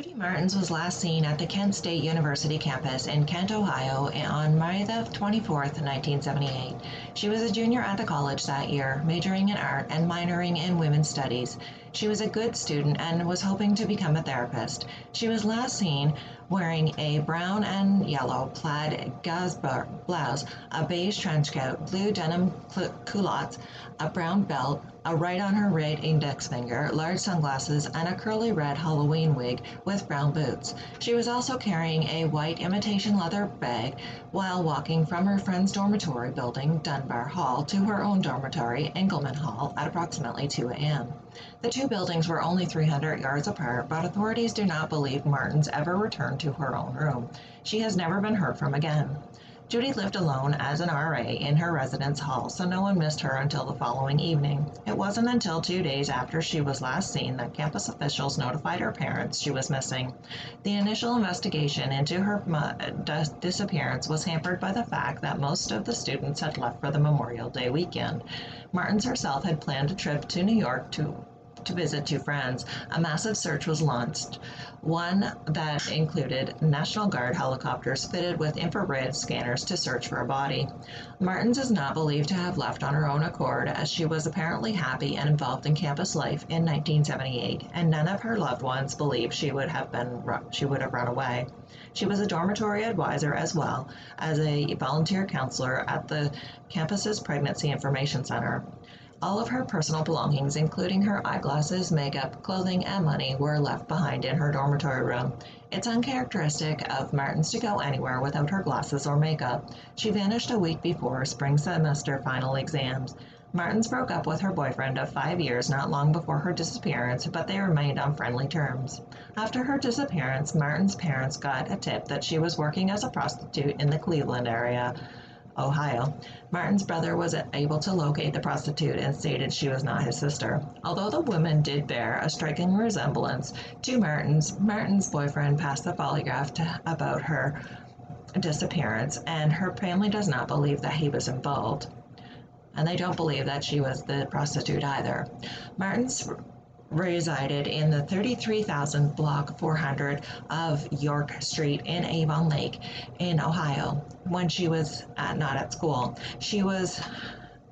Judy Martins was last seen at the Kent State University campus in Kent, Ohio on May the 24th, 1978. She was a junior at the college that year, majoring in art and minoring in women's studies. She was a good student and was hoping to become a therapist. She was last seen wearing a brown and yellow plaid gauze blouse, a beige trench coat, blue denim culottes, a brown belt, a right on her right index finger, large sunglasses, and a curly red Halloween wig with brown boots. She was also carrying a white imitation leather bag while walking from her friend's dormitory building, Dunbar Hall, to her own dormitory, Engelman Hall, at approximately 2 a.m. The two buildings were only 300 yards apart, but authorities do not believe Martins ever returned to her own room. She has never been heard from again. Judy lived alone as an RA in her residence hall, so no one missed her until the following evening. It wasn't until 2 days after she was last seen that campus officials notified her parents she was missing. The initial investigation into her disappearance was hampered by the fact that most of the students had left for the Memorial Day weekend. Martins herself had planned a trip to New York to visit two friends. A massive search was launched, one that included National Guard helicopters fitted with infrared scanners to search for a body. Martins is not believed to have left on her own accord, as she was apparently happy and involved in campus life in 1978, and none of her loved ones believe she would have run away. She was a dormitory advisor as well as a volunteer counselor at the campus's Pregnancy Information Center. All of her personal belongings, including her eyeglasses, makeup, clothing, and money, were left behind in her dormitory room. It's uncharacteristic of Martins to go anywhere without her glasses or makeup. She vanished a week before spring semester final exams. Martins broke up with her boyfriend of 5 years not long before her disappearance, but they remained on friendly terms. After her disappearance, Martins' parents got a tip that she was working as a prostitute in the Cleveland area, Ohio. Martin's brother was able to locate the prostitute and stated she was not his sister. Although the woman did bear a striking resemblance to Martin's boyfriend passed the polygraph about her disappearance, and her family does not believe that he was involved. And they don't believe that she was the prostitute either. Martin's resided in the 33,000 block 400 of York Street in Avon Lake in Ohio when she was not at school. She was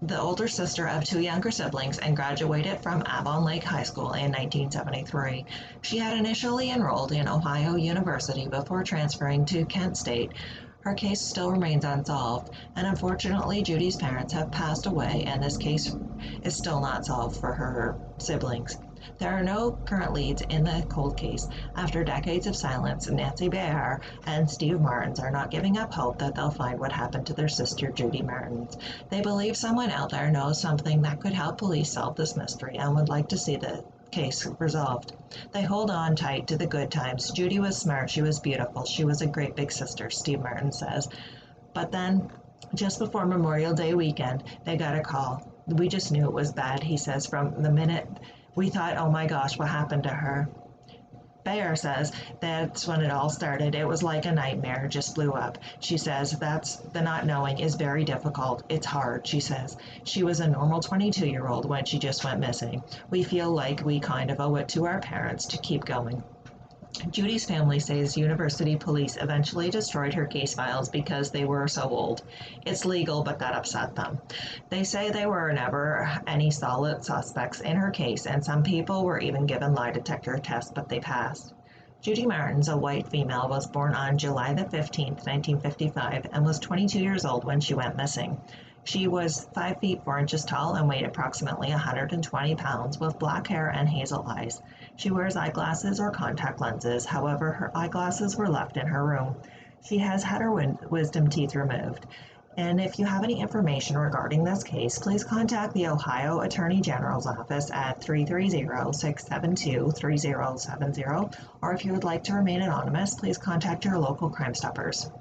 the older sister of two younger siblings and graduated from Avon Lake High School in 1973. She had initially enrolled in Ohio University before transferring to Kent State. Her case still remains unsolved, and unfortunately Judy's parents have passed away and this case is still not solved for her siblings. There are no current leads in the cold case. After decades of silence, Nancy Bear and Steve Martins are not giving up hope that they'll find what happened to their sister Judy Martins. They believe someone out there knows something that could help police solve this mystery and would like to see the case resolved. They hold on tight to the good times. Judy was smart, she was beautiful, she was a great big sister, Steve Martins says. But then, just before Memorial Day weekend, they got a call. We just knew it was bad, he says, from the minute we thought, oh my gosh, what happened to her? Bayer says that's when it all started. It was like a nightmare, it just blew up. She says that's the not knowing is very difficult. It's hard, she says. She was a normal 22-year-old when she just went missing. We feel like we kind of owe it to our parents to keep going. Judy's family says university police eventually destroyed her case files because they were so old. It's legal, but that upset them. They say there were never any solid suspects in her case, and some people were even given lie detector tests, but they passed. Judy Martins, a white female, was born on July the 15th, 1955, and was 22 years old when she went missing. She was 5 feet 4 inches tall and weighed approximately 120 pounds, with black hair and hazel eyes. She wears eyeglasses or contact lenses. However, her eyeglasses were left in her room. She has had her wisdom teeth removed. And if you have any information regarding this case, please contact the Ohio Attorney General's office at 330-672-3070, or if you would like to remain anonymous, please contact your local Crime Stoppers.